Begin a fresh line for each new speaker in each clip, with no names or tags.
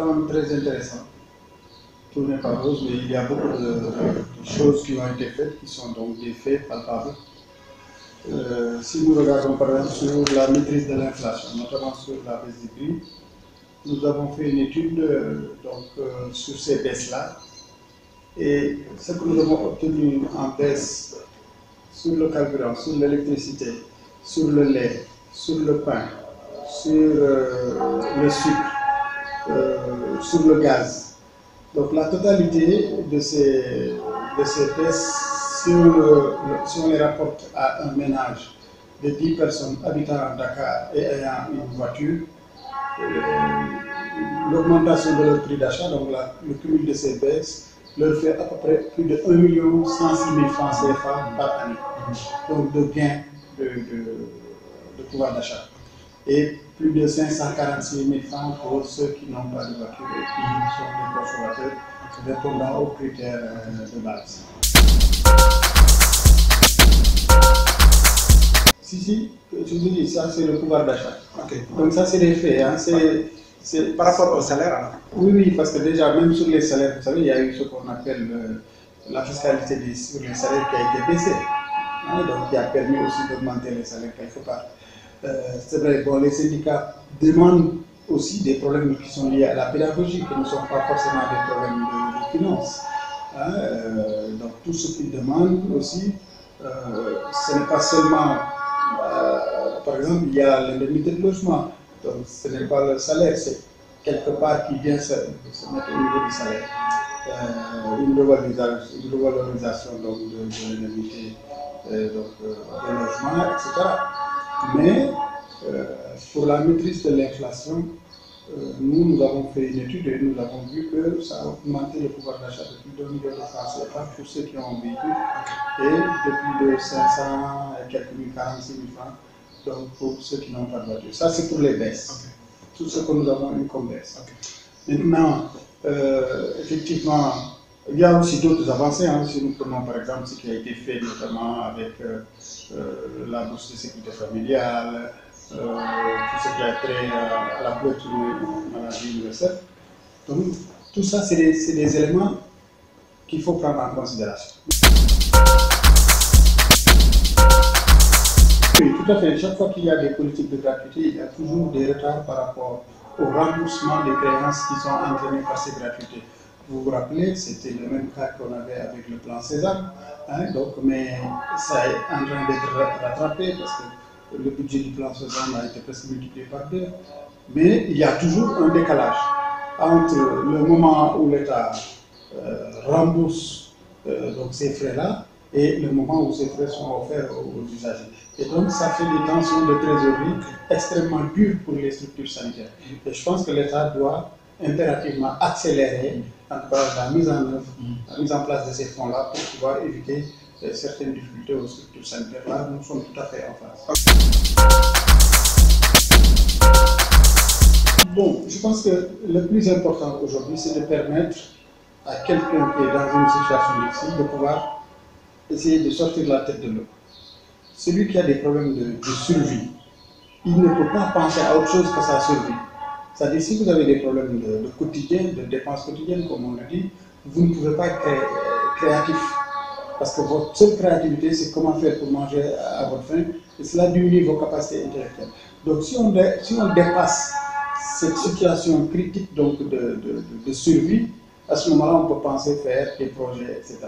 quand même très intéressant. Tout n'est pas rose, mais il y a beaucoup de choses qui ont été faites, qui sont donc des faits palpables. Si nous regardons par exemple sur la maîtrise de l'inflation, notamment sur la baisse des prix, nous avons fait une étude sur ces baisses-là. Et ce que nous avons obtenu en baisse sur le carburant, sur l'électricité, sur le lait, sur le pain, sur le sucre, sur le gaz. Donc la totalité de ces baisses, si on les rapporte à un ménage de 10 personnes habitant à Dakar et ayant une voiture, l'augmentation de leur prix d'achat, donc le cumul de ces baisses, leur fait à peu près plus de 1 106 000 francs CFA par année. Donc de gains de pouvoir d'achat. Et plus de 546 000 francs pour ceux qui n'ont pas de voiture et qui sont des consommateurs répondant aux critères de base. Si, je vous dis, ça c'est le pouvoir d'achat. Okay. Donc ça c'est des faits. Hein,
par rapport au salaire alors?
Oui, parce que déjà, même sur les salaires, vous savez, il y a eu ce qu'on appelle la fiscalité sur les salaires qui a été baissée. Hein, donc qui a permis aussi d'augmenter les salaires quelque part. C'est vrai, bon, les syndicats demandent aussi des problèmes qui sont liés à la pédagogie, qui ne sont pas forcément des problèmes de finances. Hein, donc tout ce qu'ils demandent aussi, ce n'est pas seulement, par exemple, il y a l'indemnité de logement, donc ce n'est pas le salaire, c'est quelque part qui vient se mettre au niveau du salaire. Une revalorisation donc, de l'indemnité de logement, etc. Mais pour la maîtrise de l'inflation, nous avons fait une étude et nous avons vu que ça a augmenté le pouvoir d'achat de plus de 1 million de francs CFA pour ceux qui ont un véhicule et de plus de 500 et quelques mille, 46 000 francs donc pour ceux qui n'ont pas de voiture. Ça, c'est pour les baisses. Okay. Tout ce que nous avons eu comme baisse. Okay. Maintenant, effectivement, il y a aussi d'autres avancées. Hein. Si nous prenons par exemple ce qui a été fait notamment avec la bourse de sécurité familiale, tout ce qui a trait à la couverture maladie universelle. Donc, tout ça, c'est des éléments qu'il faut prendre en considération. Oui, tout à fait. Chaque fois qu'il y a des politiques de gratuité, il y a toujours des retards par rapport au remboursement des créances qui sont entraînées par ces gratuités. Vous vous rappelez, c'était le même cas qu'on avait avec le plan César, hein, donc, mais ça est en train d'être rattrapé parce que le budget du plan César a été presque multiplié par 2. Mais il y a toujours un décalage entre le moment où l'État rembourse donc ces frais-là et le moment où ces frais sont offerts aux usagers. Et donc, ça fait des tensions de trésorerie extrêmement dures pour les structures sanitaires. Et je pense que l'État doit impérativement accélérer en tout cas, la mise en œuvre, la mise en place de ces fonds-là pour pouvoir éviter certaines difficultés aux structures sanitaires. Là, nous sommes tout à fait en phase. Bon, je pense que le plus important aujourd'hui, c'est de permettre à quelqu'un qui est dans une situation difficile de pouvoir essayer de sortir la tête de l'eau. Celui qui a des problèmes de survie, il ne peut pas penser à autre chose que sa survie. C'est-à-dire, si vous avez des problèmes de quotidien, de dépenses quotidiennes, comme on le dit, vous ne pouvez pas être créatif. Parce que votre seule créativité, c'est comment faire pour manger à votre faim, et cela diminue vos capacités intellectuelles. Donc, si on dépasse cette situation critique donc, de survie, à ce moment-là, on peut penser faire des projets, etc.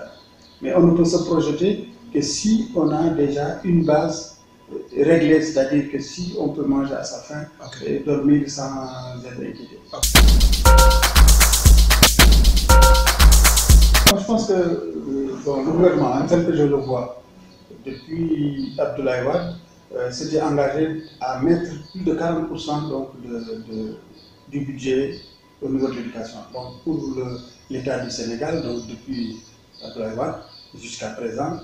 Mais on ne peut se projeter que si on a déjà une base réglée, c'est-à-dire que si on peut manger à sa faim et dormir sans être inquiété. Moi, je pense que bon, le gouvernement, tel que je le vois, depuis Abdoulaye Wade, s'était engagé à mettre plus de 40% donc, du budget au niveau de l'éducation. Donc pour l'État du Sénégal, donc depuis Abdoulaye Wade jusqu'à présent,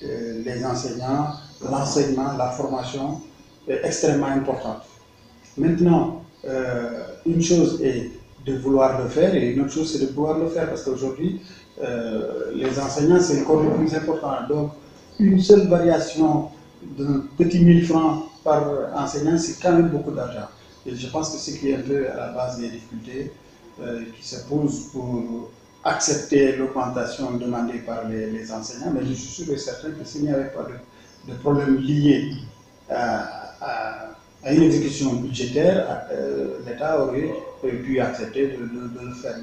les enseignants, l'enseignement, la formation est extrêmement importante. Maintenant, une chose est de vouloir le faire et une autre chose c'est de pouvoir le faire parce qu'aujourd'hui, les enseignants c'est le corps le plus important. Donc, une seule variation d'un petit 1000 francs par enseignant, c'est quand même beaucoup d'argent. Et je pense que ce qui est un peu à la base des difficultés qui se posent pour accepter l'augmentation demandée par les enseignants, mais je suis sûr et certain que s'il n'y avait pas de problème lié à une exécution budgétaire, l'État aurait pu accepter de le faire.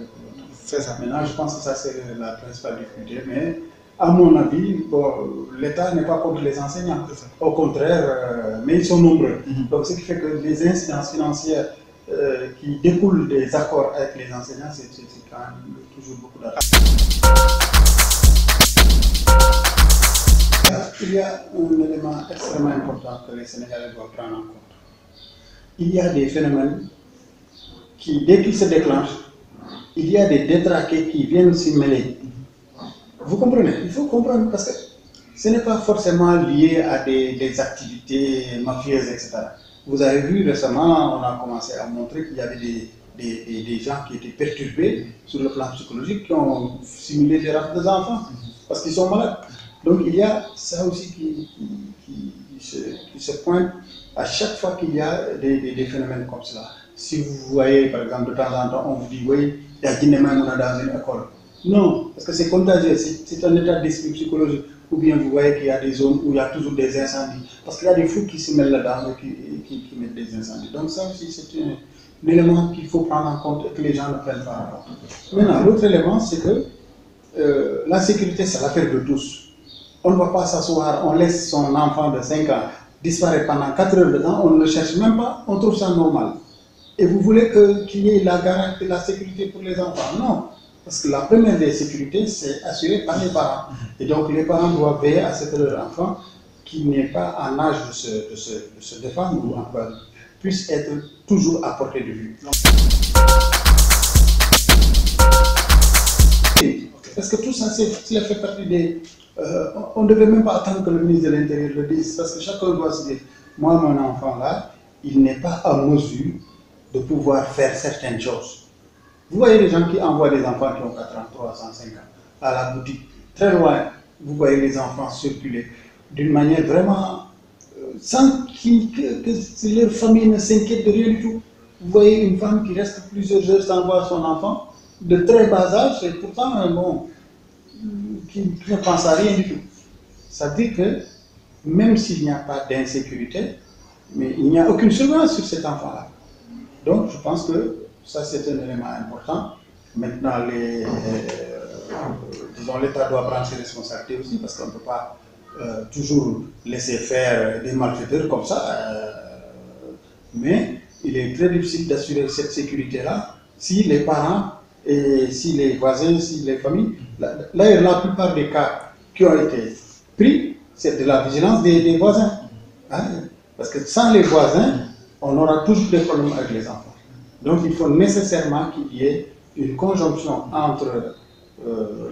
C'est ça.
Maintenant, je pense que ça c'est la principale difficulté, mais à mon avis, bon, l'État n'est pas contre les enseignants. Au contraire, mais ils sont nombreux. Donc, ce qui fait que les incidences financières qui découlent des accords avec les enseignants, c'est quand même toujours beaucoup d'argent. Il y a un élément extrêmement important que les Sénégalais doivent prendre en compte. Il y a des phénomènes qui, dès qu'ils se déclenchent, il y a des détraqués qui viennent s'y mêler. Vous comprenez? Il faut comprendre parce que ce n'est pas forcément lié à des activités mafieuses, etc. Vous avez vu récemment, on a commencé à montrer qu'il y avait des gens qui étaient perturbés sur le plan psychologique, qui ont simulé des rafles des enfants parce qu'ils sont malades. Donc il y a ça aussi qui se pointe à chaque fois qu'il y a des phénomènes comme cela. Si vous voyez, par exemple, de temps en temps, on vous dit, oui, il y a Guinéman dans une école. Non, parce que c'est contagieux, c'est un état d'esprit psychologique. Ou bien vous voyez qu'il y a des zones où il y a toujours des incendies. Parce qu'il y a des fous qui se mêlent là-dedans et qui mettent des incendies. Donc ça aussi, c'est un élément qu'il faut prendre en compte et que les gens ne prennent pas en compte. Maintenant, l'autre élément, c'est que la sécurité, c'est l'affaire de tous. On ne va pas s'asseoir, on laisse son enfant de 5 ans disparaître pendant 4 heures de temps, on ne le cherche même pas, on trouve ça normal. Et vous voulez qu'il y ait la garantie de la sécurité pour les enfants? Non. Parce que la première des sécurités, c'est assurée par les parents. Et donc les parents doivent veiller à ce que leur enfant, qui n'est pas en âge de se défendre, ou encore, puisse être toujours à portée de vue. Parce que tout ça, cela fait partie des... on ne devait même pas attendre que le ministre de l'Intérieur le dise, parce que chacun doit se dire, moi, mon enfant là, il n'est pas à mesure de pouvoir faire certaines choses. Vous voyez les gens qui envoient des enfants qui ont 4 ans, 3 ans, 5 ans à la boutique, très loin, vous voyez les enfants circuler d'une manière vraiment sans que leur famille ne s'inquiète de rien du tout. Vous voyez une femme qui reste plusieurs heures sans voir son enfant, de très bas âge, et pourtant, bon, qui ne pense à rien du tout. Ça dit que même s'il n'y a pas d'insécurité, mais il n'y a aucune surveillance sur cet enfant-là. Donc, je pense que ça, c'est un élément important. Maintenant, disons, l'État doit prendre ses responsabilités aussi, parce qu'on ne peut pas toujours laisser faire des malfaiteurs comme ça. Mais il est très difficile d'assurer cette sécurité-là si les parents, et si les voisins, si les familles... D'ailleurs, la plupart des cas qui ont été pris, c'est de la vigilance des voisins. Hein? Parce que sans les voisins, on aura toujours des problèmes avec les enfants. Donc il faut nécessairement qu'il y ait une conjonction entre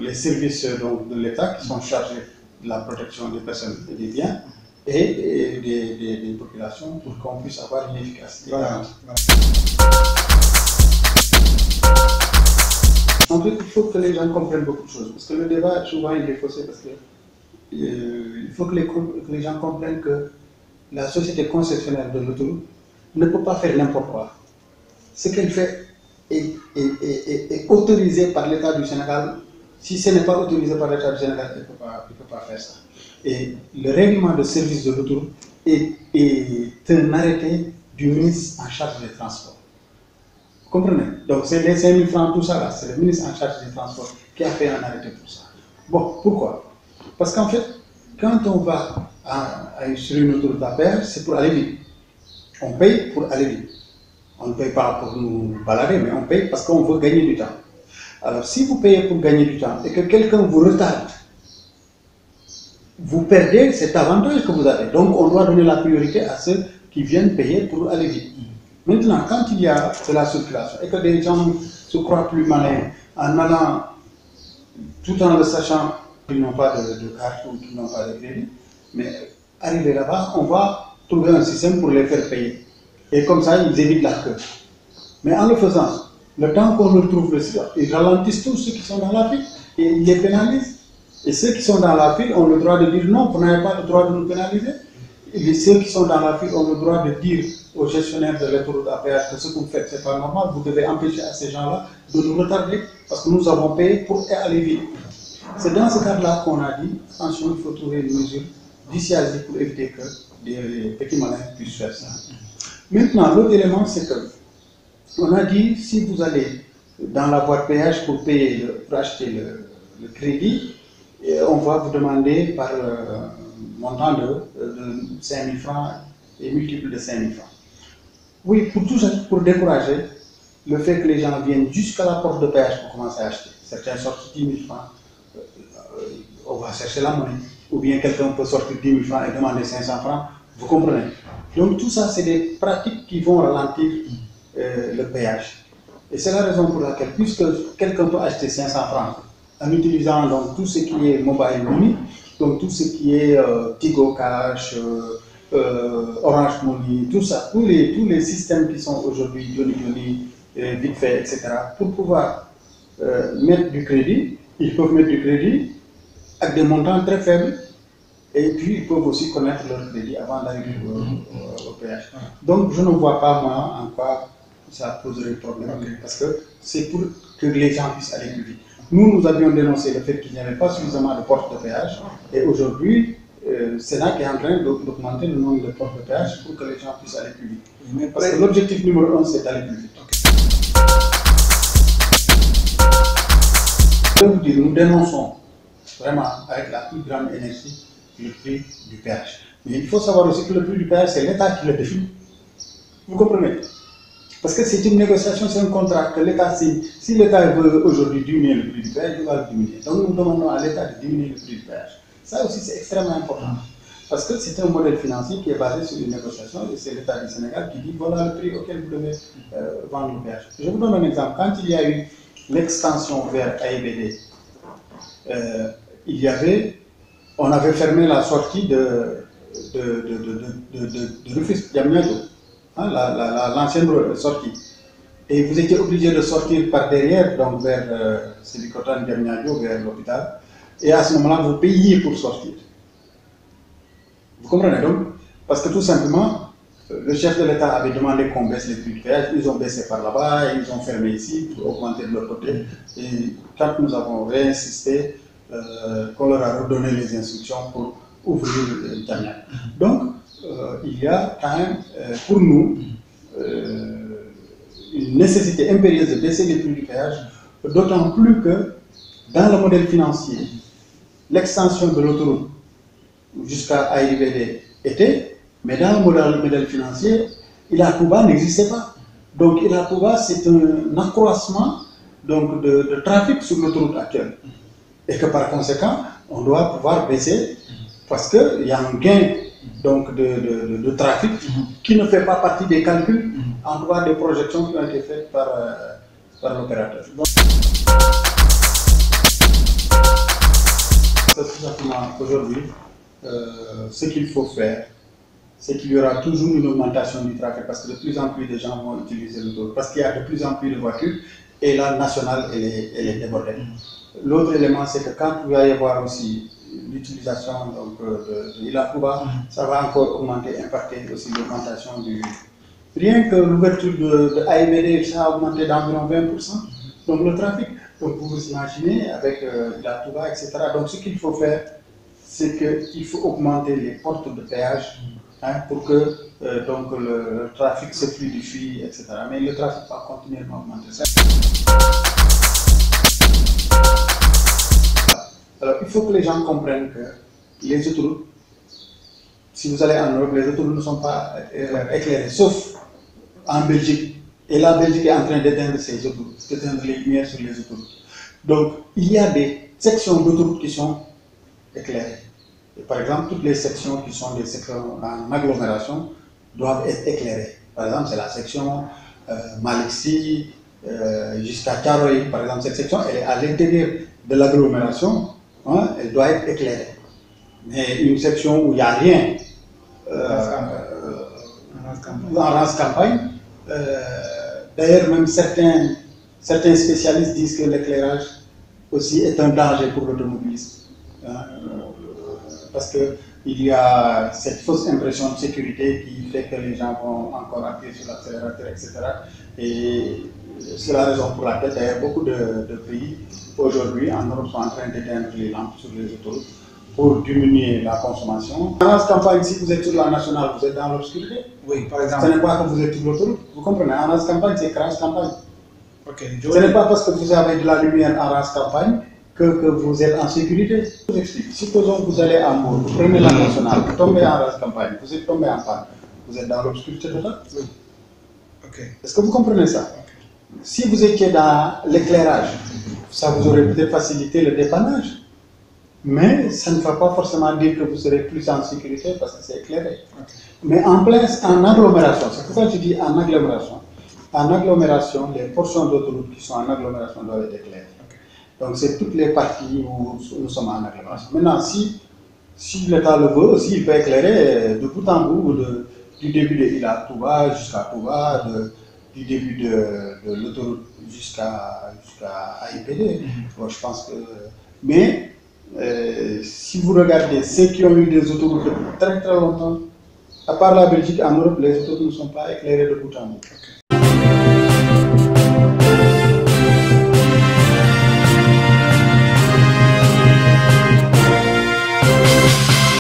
les services de l'État qui sont chargés de la protection des personnes et des biens et des populations pour qu'on puisse avoir une efficacité. Voilà. En fait, il faut que les gens comprennent beaucoup de choses, parce que le débat, souvent, il est faussé, parce que il faut que les gens comprennent que la société concessionnaire de l'autoroute ne peut pas faire n'importe quoi. Ce qu'elle fait est autorisé par l'État du Sénégal. Si ce n'est pas autorisé par l'État du Sénégal, elle ne peut pas faire ça. Et le règlement de service de l'autoroute est un arrêté du ministre en charge des transports. Vous comprenez? Donc c'est les 5 000 francs, tout ça là, c'est le ministre en charge des transports qui a fait un arrêté pour ça. Bon, pourquoi? Parce qu'en fait, quand on va sur une autoroute à péage, c'est pour aller vite. On paye pour aller vite. On ne paye pas pour nous balader, mais on paye parce qu'on veut gagner du temps. Alors si vous payez pour gagner du temps et que quelqu'un vous retarde, vous perdez cet avantage que vous avez. Donc on doit donner la priorité à ceux qui viennent payer pour aller vite. Maintenant, quand il y a de la circulation et que des gens se croient plus malins en allant, tout en le sachant qu'ils n'ont pas de carte ou qu'ils n'ont pas de crédit, mais arriver là-bas, on va trouver un système pour les faire payer. Et comme ça, ils évitent la queue. Mais en le faisant, le temps qu'on retrouve le système, ils ralentissent tous ceux qui sont dans la file et ils les pénalisent. Et ceux qui sont dans la file ont le droit de dire non, vous n'avez pas le droit de nous pénaliser. Et ceux qui sont dans la file ont le droit de dire aux gestionnaires de l'autoroute à péage que ce que vous faites, c'est pas normal, vous devez empêcher à ces gens-là de nous retarder, parce que nous avons payé pour aller vite. C'est dans ce cadre-là qu'on a dit, attention, il faut trouver une mesure dissuasive pour éviter que des petits malins puissent faire ça. Maintenant, l'autre élément, c'est que on a dit, si vous allez dans la voie de péage pour payer, pour acheter le crédit, on va vous demander par montant de 5 000 francs et multiple de 5 000 francs. Oui, pour décourager le fait que les gens viennent jusqu'à la porte de péage pour commencer à acheter. Certains sortent 10 000 francs, on va chercher la monnaie. Ou bien quelqu'un peut sortir 10 000 francs et demander 500 francs, vous comprenez. Donc tout ça, c'est des pratiques qui vont ralentir le péage. Et c'est la raison pour laquelle, puisque quelqu'un peut acheter 500 francs en utilisant donc tout ce qui est mobile money, donc tout ce qui est Tigo Cash, Orange Money, tout ça, tous les systèmes qui sont aujourd'hui Johnny, vite fait, etc., pour pouvoir mettre du crédit, ils peuvent mettre du crédit avec des montants très faibles, et puis ils peuvent aussi connaître leur crédit avant d'arriver au péage. Donc je ne vois pas moi en quoi ça poserait problème, parce que c'est pour que les gens puissent aller plus vite. Nous avions dénoncé le fait qu'il n'y avait pas suffisamment de portes de péage, et aujourd'hui, le Sénat est en train d'augmenter le nombre de portes de péage pour que les gens puissent aller plus vite. Parce que l'objectif numéro 1, c'est d'aller plus vite. Je veux vous dire, nous dénonçons vraiment avec la plus grande énergie le prix du péage. Mais il faut savoir aussi que le prix du péage, c'est l'État qui le définit. Vous comprenez? Parce que c'est une négociation, c'est un contrat que l'État signe. Si l'État veut aujourd'hui diminuer le prix du péage, il va le diminuer. Donc nous demandons à l'État de diminuer le prix du péage. Ça aussi, c'est extrêmement important. Parce que c'est un modèle financier qui est basé sur une négociation, et c'est l'État du Sénégal qui dit voilà le prix auquel vous devez vendre le péage. Je vous donne un exemple. Quand il y a eu l'extension vers AIBD, on avait fermé la sortie de Rufisque Diamniadio, hein, l'ancienne sortie. Et vous étiez obligé de sortir par derrière, donc vers Sébikotane Diamniadio, vers l'hôpital. Et à ce moment-là, vous payiez pour sortir. Vous comprenez donc? Parce que tout simplement, le chef de l'État avait demandé qu'on baisse les prix du péage, ils ont baissé par là-bas, et ils ont fermé ici pour augmenter de leur côté. Et quand nous avons réinsisté, qu'on leur a redonné les instructions pour ouvrir le terminal. Donc, il y a quand même, pour nous, une nécessité impérieuse de baisser les prix du péage, d'autant plus que dans le modèle financier, l'extension de l'autoroute jusqu'à AIBD était, mais dans le modèle financier, Ila Touba n'existait pas. Donc Ila Touba, c'est un accroissement donc, de trafic sur l'autoroute actuelle. Et que par conséquent, on doit pouvoir baisser parce qu'il y a un gain donc, de trafic qui ne fait pas partie des calculs, en tout cas des projections qui ont été faites par l'opérateur. Tout simplement, aujourd'hui, ce qu'il faut faire, c'est qu'il y aura toujours une augmentation du trafic parce que de plus en plus de gens vont utiliser l'autoroute, parce qu'il y a de plus en plus de voitures et la nationale, elle est débordée. L'autre élément, c'est que quand il va y avoir aussi l'utilisation de Ila Touba, ça va encore augmenter, impacter aussi l'augmentation du... Rien que l'ouverture de AIBD, ça a augmenté d'environ 20%, donc le trafic. Donc vous vous imaginez avec Ila Touba, etc. Donc ce qu'il faut faire, c'est qu'il faut augmenter les portes de péage hein, pour que donc, le trafic se fluidifie, etc. Mais le trafic va continuellement augmenter. Alors, il faut que les gens comprennent que les autoroutes, si vous allez en Europe, les autoroutes ne sont pas éclairées, sauf en Belgique. Et la Belgique est en train d'éteindre ses autoroutes, d'éteindre les lumières sur les autoroutes. Donc, il y a des sections d'autoroutes qui sont éclairées. Et par exemple, toutes les sections qui sont des sections en agglomération doivent être éclairées. Par exemple, c'est la section Malixi jusqu'à Thiaroye. Par exemple, cette section, elle est à l'intérieur de l'agglomération. Hein, elle doit être éclairée. Mais une section où il n'y a rien, en race campagne, d'ailleurs même certains spécialistes disent que l'éclairage aussi est un danger pour l'automobiliste. Hein, parce que il y a cette fausse impression de sécurité qui fait que les gens vont encore appuyer sur l'accélérateur, etc. Et c'est la raison pour laquelle d'ailleurs beaucoup de pays aujourd'hui en Europe sont en train d'éteindre les lampes sur les autoroutes pour diminuer la consommation. En race campagne, si vous êtes sur la nationale, vous êtes dans l'obscurité.
Oui, par exemple.
Ce n'est pas que vous êtes sur l'autoroute, vous comprenez. En race campagne, c'est race campagne.
Ok.
Ce n'est pas parce que vous avez de la lumière en race campagne que vous êtes en sécurité. Je vous explique. Supposons que vous allez à Mour, vous prenez la nationale, vous tombez en race campagne, vous êtes tombé en panne, vous êtes dans l'obscurité totale.
Oui. Ok.
Est-ce que vous comprenez ça? Si vous étiez dans l'éclairage, ça vous aurait peut-être facilité le dépannage. Mais ça ne va pas forcément dire que vous serez plus en sécurité parce que c'est éclairé.
Okay.
Mais en agglomération, c'est pourquoi je dis en agglomération. En agglomération, les portions d'autoroute qui sont en agglomération doivent être éclairées. Okay. Donc c'est toutes les parties où nous sommes en agglomération. Maintenant, si l'État le veut, s'il peut éclairer de bout en bout, du début de Ila Touba jusqu'à Touba, du début de l'autoroute jusqu'à AIPD, bon, je pense que... Mais si vous regardez ceux qui ont eu des autoroutes depuis très très longtemps, à part la Belgique, en Europe, les autoroutes ne sont pas éclairées de bout en bout. Okay.